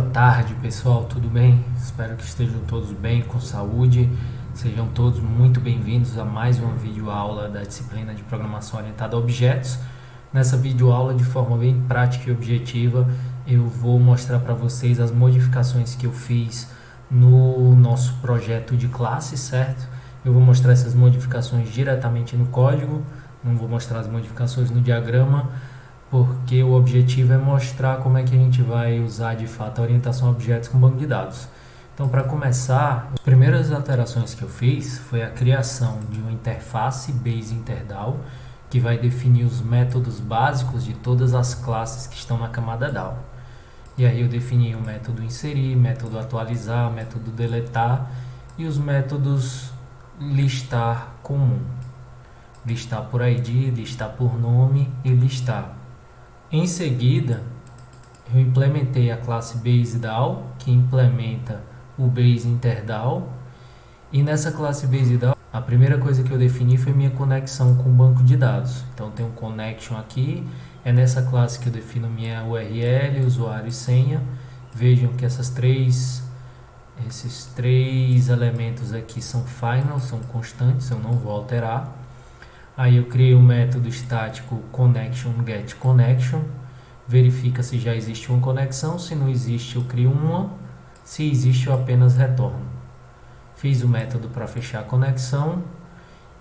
Boa tarde, pessoal, tudo bem? Espero que estejam todos bem, com saúde. Sejam todos muito bem-vindos a mais uma videoaula da disciplina de Programação Orientada a Objetos. Nessa videoaula, de forma bem prática e objetiva, eu vou mostrar para vocês as modificações que eu fiz no nosso projeto de classe, certo? Eu vou mostrar essas modificações diretamente no código, não vou mostrar as modificações no diagrama, porque o objetivo é mostrar como é que a gente vai usar de fato a orientação a objetos com banco de dados. Então, para começar, as primeiras alterações que eu fiz foi a criação de uma interface base interdal que vai definir os métodos básicos de todas as classes que estão na camada DAO. E aí eu defini o método inserir, método atualizar, método deletar e os métodos listar comum. Listar por ID, listar por nome e listar. Em seguida, eu implementei a classe BaseDAO, que implementa o Base InterDAO. E nessa classe BaseDAO, a primeira coisa que eu defini foi minha conexão com o banco de dados. Então, tem um connection aqui. É nessa classe que eu defino minha URL, usuário e senha. Vejam que esses três elementos aqui são final, são constantes, eu não vou alterar. Aí eu criei um método estático connection, verifica se já existe uma conexão, se não existe eu crio uma, se existe eu apenas retorno. Fiz o método para fechar a conexão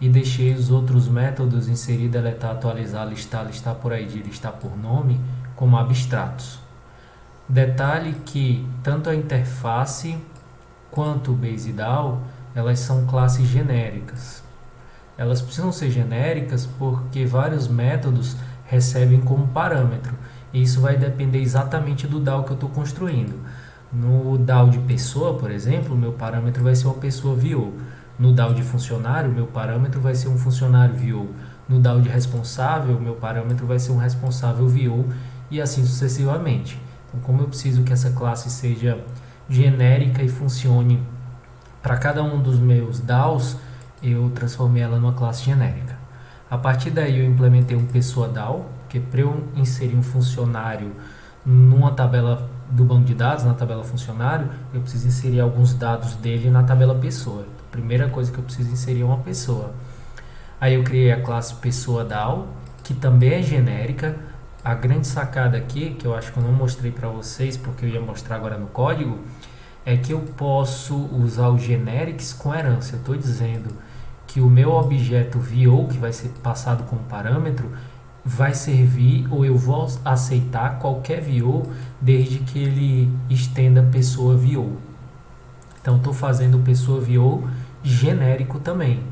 e deixei os outros métodos inserir, deletar, atualizar, listar por ID, listar por nome como abstratos. Detalhe que tanto a interface quanto o BaseDAO, elas são classes genéricas. Elas precisam ser genéricas porque vários métodos recebem como parâmetro. E isso vai depender exatamente do DAO que eu estou construindo. No DAO de pessoa, por exemplo, o meu parâmetro vai ser uma pessoa VO. No DAO de funcionário, o meu parâmetro vai ser um funcionário VO. No DAO de responsável, o meu parâmetro vai ser um responsável VO e assim sucessivamente. Então, como eu preciso que essa classe seja genérica e funcione para cada um dos meus DAOs, eu transformei ela numa classe genérica. A partir daí eu implementei um pessoa DAO, porque para eu inserir um funcionário numa tabela do banco de dados, na tabela funcionário, eu preciso inserir alguns dados dele na tabela pessoa. A primeira coisa que eu preciso inserir é uma pessoa. Aí eu criei a classe pessoa DAO, que também é genérica. A grande sacada aqui, que eu acho que eu não mostrei para vocês, porque eu ia mostrar agora no código, é que eu posso usar o generics com herança. Eu estou dizendo que o meu objeto VO, que vai ser passado como parâmetro, vai servir, ou eu vou aceitar qualquer VO, desde que ele estenda pessoa VO. Então, estou fazendo o pessoa VO genérico também.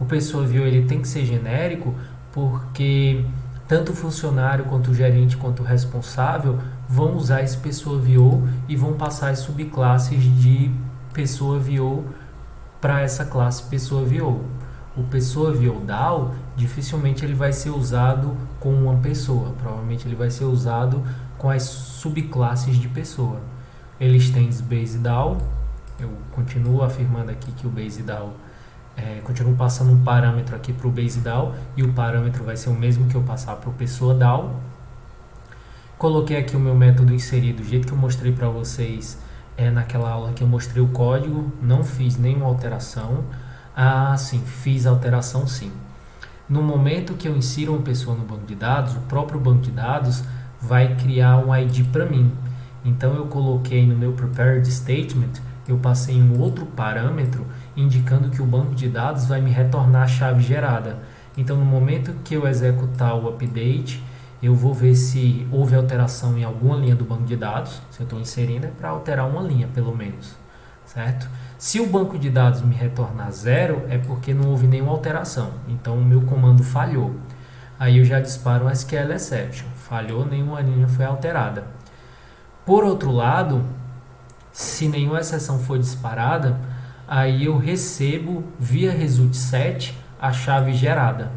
O pessoa VO ele tem que ser genérico porque tanto o funcionário, quanto o gerente, quanto o responsável vão usar esse pessoa VO e vão passar as subclasses de pessoa VO para essa classe pessoa VO. O pessoa VO DAO dificilmente ele vai ser usado com uma pessoa, provavelmente ele vai ser usado com as subclasses de pessoa. Ele extends BaseDAO, eu continuo afirmando aqui que o BaseDAO continuo passando um parâmetro aqui para o BaseDAO e o parâmetro vai ser o mesmo que eu passar para o pessoa DAO. Coloquei aqui o meu método inserido do jeito que eu mostrei para vocês naquela aula que eu mostrei o código, não fiz nenhuma alteração. Ah, sim, fiz alteração sim. No momento que eu insiro uma pessoa no banco de dados, o próprio banco de dados vai criar um ID para mim. Então eu coloquei no meu prepared statement, eu passei um outro parâmetro indicando que o banco de dados vai me retornar a chave gerada. Então no momento que eu executar o update, eu vou ver se houve alteração em alguma linha do banco de dados. Se eu estou inserindo é para alterar uma linha, pelo menos, certo? Se o banco de dados me retornar 0, é porque não houve nenhuma alteração. Então o meu comando falhou. Aí eu já disparo um SQL exception. Falhou, nenhuma linha foi alterada. Por outro lado, se nenhuma exceção for disparada, aí eu recebo via result set a chave gerada.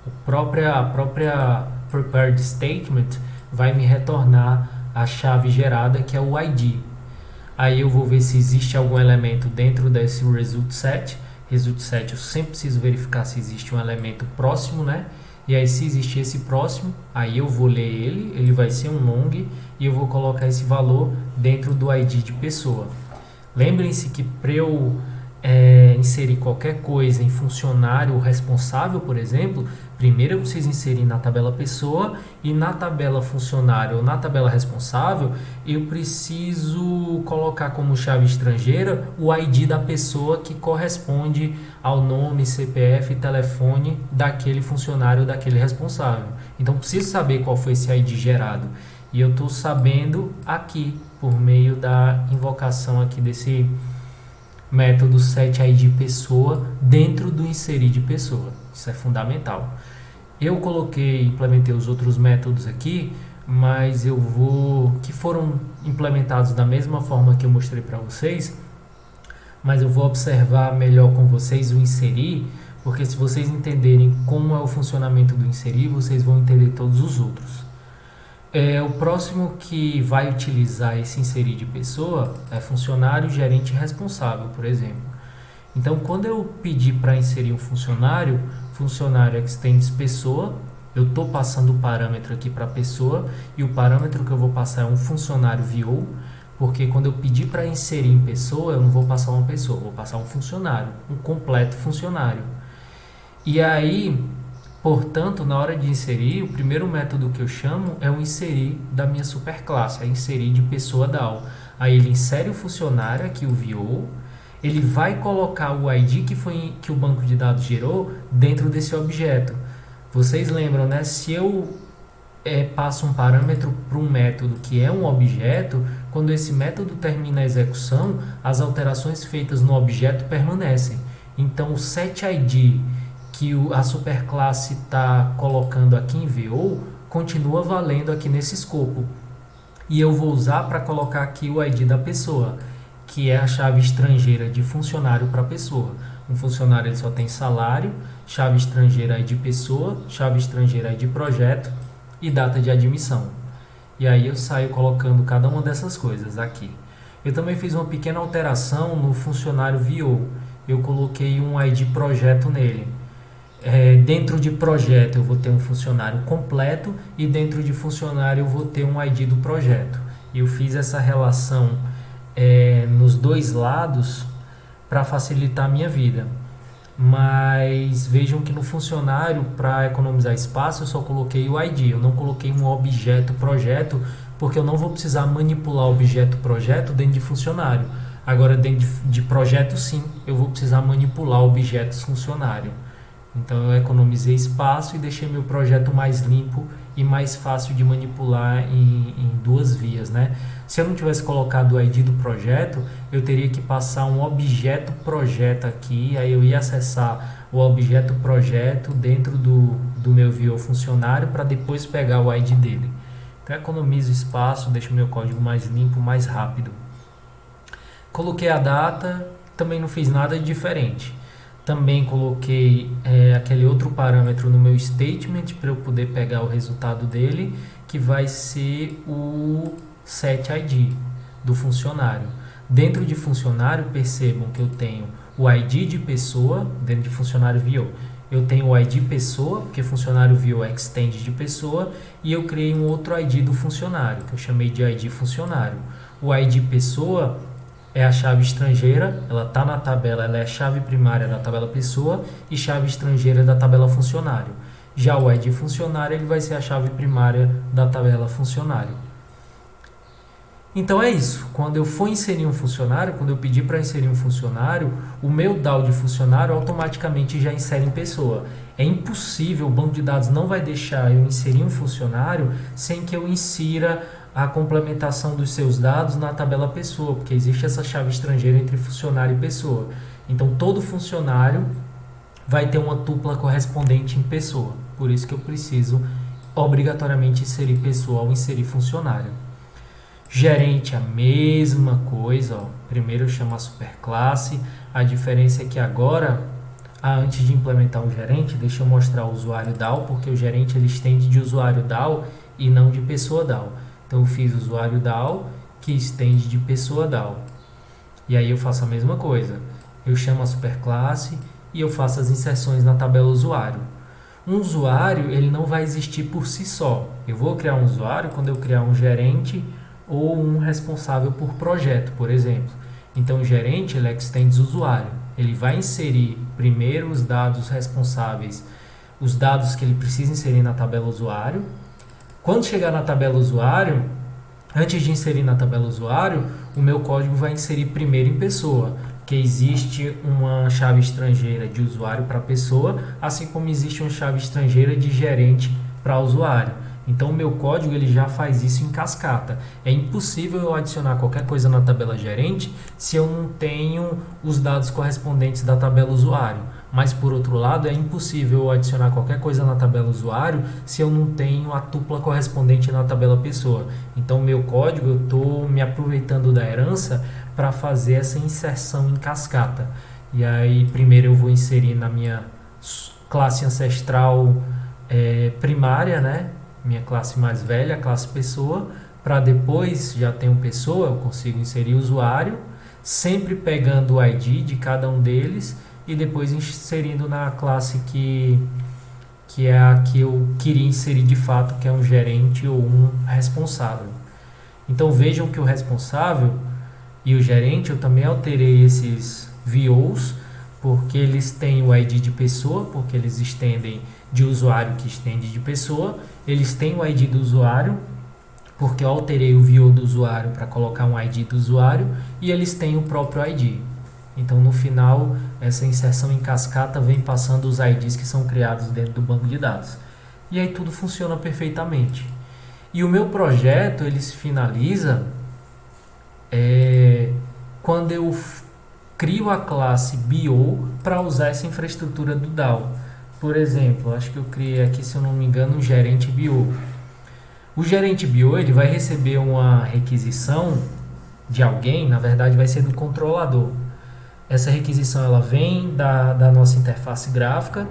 A própria prepared statement vai me retornar a chave gerada, que é o ID. Aí eu vou ver se existe algum elemento dentro desse result set. Result set eu sempre preciso verificar se existe um elemento próximo, né? E aí, se existir esse próximo, aí eu vou ler ele vai ser um long e eu vou colocar esse valor dentro do ID de pessoa. Lembrem-se que para eu inserir qualquer coisa em funcionário responsável, por exemplo, primeiro eu preciso inserir na tabela pessoa e na tabela funcionário ou na tabela responsável eu preciso colocar como chave estrangeira o ID da pessoa que corresponde ao nome, CPF e telefone daquele funcionário, daquele responsável. Então preciso saber qual foi esse ID gerado. E eu estou sabendo aqui, por meio da invocação aqui desse método setID pessoa dentro do inserir de pessoa. Isso é fundamental. Eu implementei os outros métodos aqui, mas que foram implementados da mesma forma que eu mostrei para vocês, mas eu vou observar melhor com vocês o inserir, porque se vocês entenderem como é o funcionamento do inserir, vocês vão entender todos os outros. O próximo que vai utilizar esse inserir de pessoa é funcionário, gerente e responsável, por exemplo. Então, quando eu pedir para inserir um funcionário extends pessoa, eu estou passando o parâmetro aqui para a pessoa e o parâmetro que eu vou passar é um funcionário VO, porque quando eu pedir para inserir em pessoa, eu não vou passar uma pessoa, eu vou passar um funcionário, um completo funcionário. E aí, portanto, na hora de inserir, o primeiro método que eu chamo é o inserir da minha superclasse, é inserir de pessoa DAO. Aí ele insere o funcionário, aqui o VO, ele vai colocar o ID que o banco de dados gerou dentro desse objeto. Vocês lembram, né? Se eu passo um parâmetro para um método que é um objeto, quando esse método termina a execução, as alterações feitas no objeto permanecem. Então o setID que a superclasse está colocando aqui em VO continua valendo aqui nesse escopo. E eu vou usar para colocar aqui o ID da pessoa, que é a chave estrangeira de funcionário para pessoa. Um funcionário ele só tem salário, chave estrangeira ID pessoa, chave estrangeira ID projeto e data de admissão. E aí eu saio colocando cada uma dessas coisas aqui. Eu também fiz uma pequena alteração no funcionário VO. Eu coloquei um ID projeto nele. Dentro de projeto eu vou ter um funcionário completo e dentro de funcionário eu vou ter um ID do projeto. Eu fiz essa relação nos dois lados para facilitar a minha vida. Mas vejam que no funcionário, para economizar espaço, eu só coloquei o ID. Eu não coloquei um objeto projeto, porque eu não vou precisar manipular o objeto projeto dentro de funcionário. Agora, dentro de projeto, sim, eu vou precisar manipular objetos funcionário. Então eu economizei espaço e deixei meu projeto mais limpo e mais fácil de manipular em duas vias, né? Se eu não tivesse colocado o ID do projeto, eu teria que passar um objeto projeto aqui, aí eu ia acessar o objeto projeto dentro do meu VO funcionário para depois pegar o ID dele. Então eu economizo espaço, deixo meu código mais limpo, mais rápido. Coloquei a data, também não fiz nada de diferente. Também coloquei aquele outro parâmetro no meu statement para eu poder pegar o resultado dele, que vai ser o setID do funcionário. Dentro de funcionário, percebam que eu tenho o ID de pessoa, dentro de funcionário VO. Eu tenho o ID pessoa, porque funcionário VO é extend de pessoa, e eu criei um outro ID do funcionário, que eu chamei de ID funcionário. O ID pessoa é a chave estrangeira, ela está na tabela, ela é a chave primária da tabela pessoa e chave estrangeira da tabela funcionário. Já o ID funcionário ele vai ser a chave primária da tabela funcionário. Então é isso, quando eu for inserir um funcionário, quando eu pedir para inserir um funcionário, o meu DAO de funcionário automaticamente já insere em pessoa. É impossível, o banco de dados não vai deixar eu inserir um funcionário sem que eu insira a complementação dos seus dados na tabela pessoa, porque existe essa chave estrangeira entre funcionário e pessoa. Então todo funcionário vai ter uma tupla correspondente em pessoa, por isso que eu preciso obrigatoriamente inserir pessoa ao inserir funcionário. Gerente, a mesma coisa, ó. Primeiro eu chamo a superclasse, a diferença é que agora, antes de implementar o gerente, deixa eu mostrar o usuário DAO, porque o gerente ele estende de usuário DAO e não de pessoa DAO. Então eu fiz usuário DAO que estende de pessoa DAO. E aí eu faço a mesma coisa. Eu chamo a superclasse e eu faço as inserções na tabela usuário. Um usuário, ele não vai existir por si só. Eu vou criar um usuário quando eu criar um gerente ou um responsável por projeto, por exemplo. Então, o gerente, ele extende o usuário. Ele vai inserir primeiro os dados responsáveis, os dados que ele precisa inserir na tabela usuário. Quando chegar na tabela usuário, antes de inserir na tabela usuário, o meu código vai inserir primeiro em pessoa, que existe uma chave estrangeira de usuário para pessoa, assim como existe uma chave estrangeira de gerente para usuário. Então, o meu código ele já faz isso em cascata. É impossível eu adicionar qualquer coisa na tabela gerente se eu não tenho os dados correspondentes da tabela usuário. Mas, por outro lado, é impossível eu adicionar qualquer coisa na tabela usuário se eu não tenho a tupla correspondente na tabela pessoa. Então, o meu código, eu estou me aproveitando da herança para fazer essa inserção em cascata. E aí, primeiro eu vou inserir na minha classe ancestral primária, né? Minha classe mais velha, a classe pessoa, para depois, já tenho pessoa, eu consigo inserir usuário, sempre pegando o ID de cada um deles e depois inserindo na classe que é a que eu queria inserir de fato, que é um gerente ou um responsável. Então vejam que o responsável e o gerente, eu também alterei esses VOs, porque eles têm o ID de pessoa, porque eles estendem de usuário que estende de pessoa, eles têm o ID do usuário, porque eu alterei o VO do usuário para colocar um ID do usuário, e eles têm o próprio ID. Então, no final, essa inserção em cascata vem passando os IDs que são criados dentro do banco de dados. E aí tudo funciona perfeitamente. E o meu projeto, ele se finaliza quando eu crio a classe BO para usar essa infraestrutura do DAO. Por exemplo, acho que eu criei aqui, se eu não me engano, um gerente BO. O gerente BO ele vai receber uma requisição de alguém, na verdade vai ser do controlador. Essa requisição ela vem da nossa interface gráfica,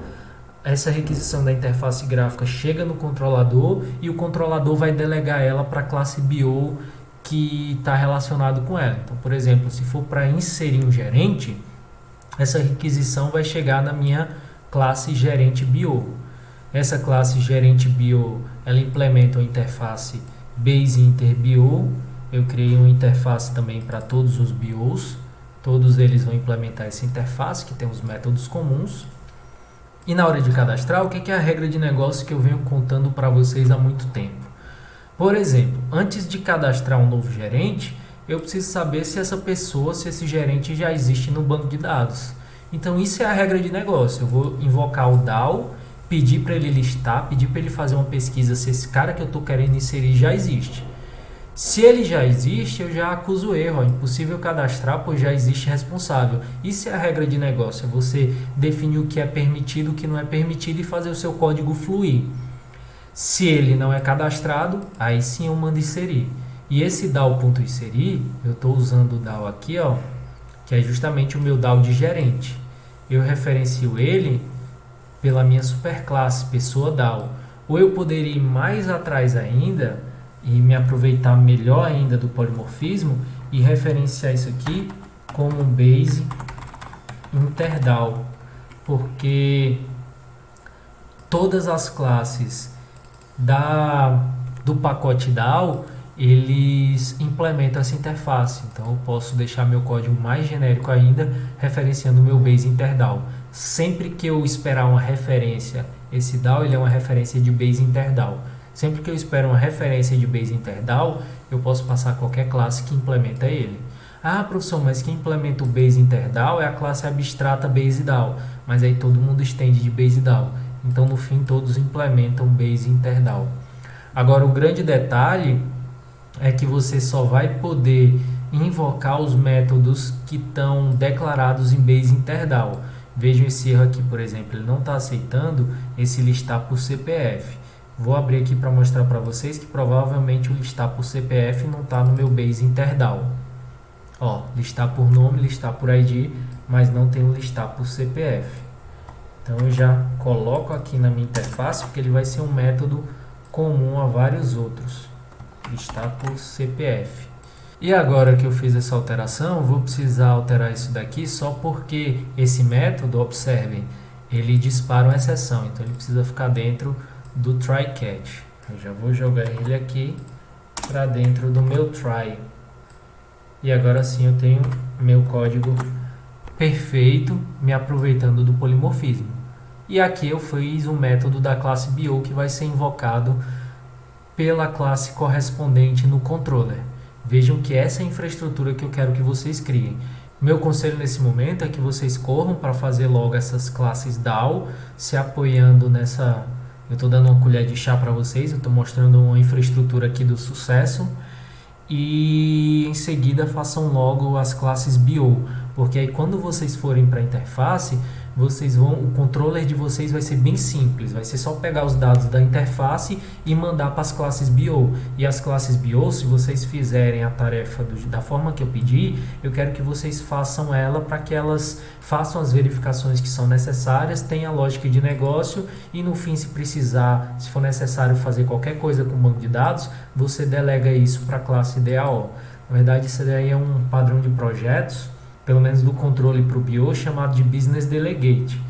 essa requisição da interface gráfica chega no controlador e o controlador vai delegar ela para a classe BO que está relacionado com ela. Então, por exemplo, se for para inserir um gerente, essa requisição vai chegar na minha classe gerente BO. Essa classe gerente BO ela implementa uma interface Base Inter BO. Eu criei uma interface também para todos os BOs. Todos eles vão implementar essa interface que tem os métodos comuns. E na hora de cadastrar, o que é a regra de negócio que eu venho contando para vocês há muito tempo? Por exemplo, antes de cadastrar um novo gerente, eu preciso saber se essa pessoa, se esse gerente já existe no banco de dados. Então isso é a regra de negócio. Eu vou invocar o DAO, pedir para ele listar, pedir para ele fazer uma pesquisa se esse cara que eu estou querendo inserir já existe. Se ele já existe, eu já acuso o erro. É impossível cadastrar, pois já existe responsável. Isso é a regra de negócio. É você definir o que é permitido, o que não é permitido e fazer o seu código fluir. Se ele não é cadastrado, aí sim eu mando inserir. E esse DAO.inserir, eu estou usando o DAO aqui, ó, que é justamente o meu DAO de gerente. Eu referencio ele pela minha superclasse, pessoa DAO. Ou eu poderia ir mais atrás ainda e me aproveitar melhor ainda do polimorfismo e referenciar isso aqui como um base interdao, porque todas as classes do pacote DAO eles implementam essa interface. Então eu posso deixar meu código mais genérico ainda, referenciando o meu base interdao. Sempre que eu esperar uma referência, esse DAO ele é uma referência de base interdao. Sempre que eu espero uma referência de base interdao, eu posso passar qualquer classe que implementa ele. Ah, professor, mas quem implementa o base interdao é a classe abstrata base DAO. Mas aí todo mundo estende de base DAO. Então no fim todos implementam base interdao. Agora o grande detalhe é que você só vai poder invocar os métodos que estão declarados em base interdao. Vejam esse erro aqui, por exemplo, ele não está aceitando esse listar por CPF. Vou abrir aqui para mostrar para vocês que provavelmente o listar por CPF não está no meu base interdao. Ó, listar por nome, listar por ID, mas não tem o listar por CPF. Então eu já coloco aqui na minha interface, porque ele vai ser um método comum a vários outros. Listar por CPF. E agora que eu fiz essa alteração, eu vou precisar alterar isso daqui só porque esse método, observem, ele dispara uma exceção, então ele precisa ficar dentro do try catch. Eu já vou jogar ele aqui para dentro do meu try. E agora sim eu tenho meu código perfeito, me aproveitando do polimorfismo. E aqui eu fiz um método da classe BO que vai ser invocado pela classe correspondente no controller. Vejam que essa é a infraestrutura que eu quero que vocês criem. Meu conselho nesse momento é que vocês corram para fazer logo essas classes DAO, se apoiando nessa... Eu estou dando uma colher de chá para vocês, eu estou mostrando uma infraestrutura aqui do sucesso. E em seguida façam logo as classes BO, porque aí quando vocês forem para a interface, o controller de vocês vai ser bem simples, vai ser só pegar os dados da interface e mandar para as classes BO. E as classes BO, se vocês fizerem a tarefa da forma que eu pedi, eu quero que vocês façam ela para que elas façam as verificações que são necessárias, tenha lógica de negócio e no fim, se precisar, se for necessário fazer qualquer coisa com o banco de dados, você delega isso para a classe DAO. Na verdade, isso daí é um padrão de projetos, pelo menos do controle para o BO, chamado de Business Delegate.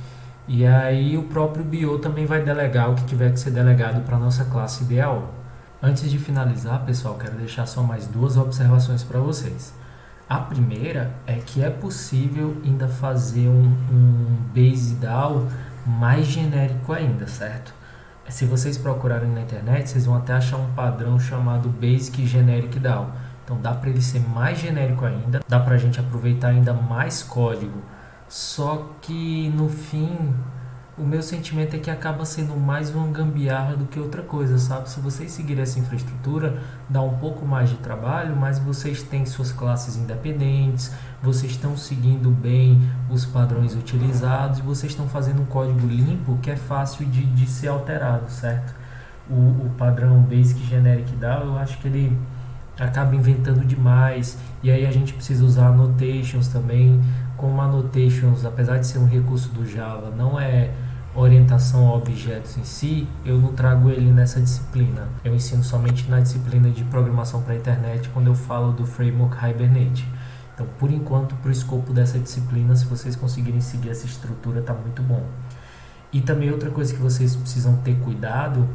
E aí o próprio BO também vai delegar o que tiver que ser delegado para a nossa classe DAO. Antes de finalizar, pessoal, quero deixar só mais duas observações para vocês. A primeira é que é possível ainda fazer um Base DAO mais genérico ainda, certo? Se vocês procurarem na internet, vocês vão até achar um padrão chamado Basic Generic DAO. Então dá para ele ser mais genérico ainda, dá para a gente aproveitar ainda mais código. Só que no fim, o meu sentimento é que acaba sendo mais uma gambiarra do que outra coisa, sabe? Se vocês seguirem essa infraestrutura, dá um pouco mais de trabalho, mas vocês têm suas classes independentes, vocês estão seguindo bem os padrões utilizados e vocês estão fazendo um código limpo que é fácil de ser alterado, certo? O padrão Basic Generic DAO, eu acho que ele acaba inventando demais, e aí a gente precisa usar annotations também. Como annotations, apesar de ser um recurso do Java, não é orientação a objetos em si, eu não trago ele nessa disciplina. Eu ensino somente na disciplina de programação para a internet, quando eu falo do framework Hibernate. Então, por enquanto, para o escopo dessa disciplina, se vocês conseguirem seguir essa estrutura, está muito bom. E também outra coisa que vocês precisam ter cuidado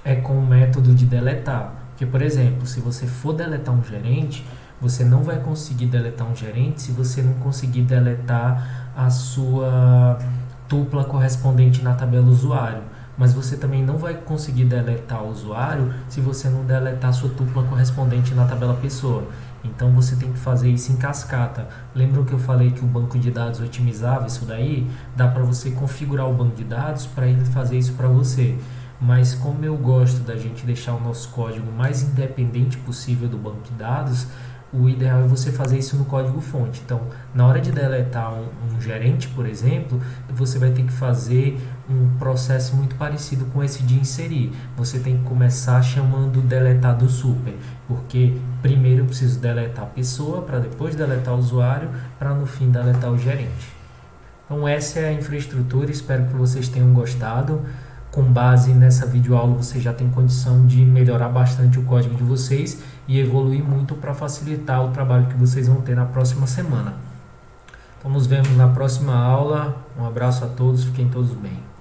é com o método de deletar. Porque, por exemplo, se você for deletar um gerente, você não vai conseguir deletar um gerente se você não conseguir deletar a sua tupla correspondente na tabela usuário. Mas você também não vai conseguir deletar o usuário se você não deletar a sua tupla correspondente na tabela pessoa. Então você tem que fazer isso em cascata. Lembram que eu falei que o banco de dados otimizava isso daí? Dá para você configurar o banco de dados para ele fazer isso para você. Mas como eu gosto da gente deixar o nosso código mais independente possível do banco de dados, o ideal é você fazer isso no código fonte. Então, na hora de deletar um gerente, por exemplo, você vai ter que fazer um processo muito parecido com esse de inserir. Você tem que começar chamando deletar do super, porque primeiro eu preciso deletar a pessoa, para depois deletar o usuário, para no fim deletar o gerente. Então essa é a infraestrutura, espero que vocês tenham gostado. Com base nessa videoaula você já tem condição de melhorar bastante o código de vocês e evoluir muito para facilitar o trabalho que vocês vão ter na próxima semana. Então nos vemos na próxima aula. Um abraço a todos, fiquem todos bem.